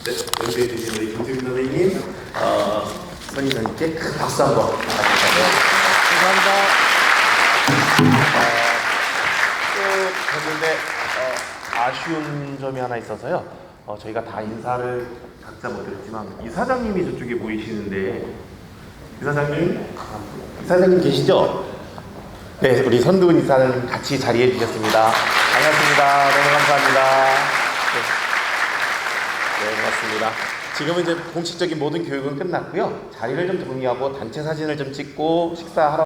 네, 연주해 주신 우리 김수민 선생님, 선희 선생님께 큰 박수 한번 부탁드립니다. 감사합니다. 또 그런데 아쉬운 점이 하나 있어서요. 저희가 다 인사를 각자 못 드렸지만 이사장님이 저쪽에 보이시는데 이사장님 계시죠? 네, 우리 선두은 이사장님 같이 자리해 주셨습니다. 반갑습니다. 너무 감사합니다. 네, 고맙습니다. 지금은 이제 공식적인 모든 교육은 끝났고요. 자리를 좀 정리하고 단체 사진을 좀 찍고 식사하러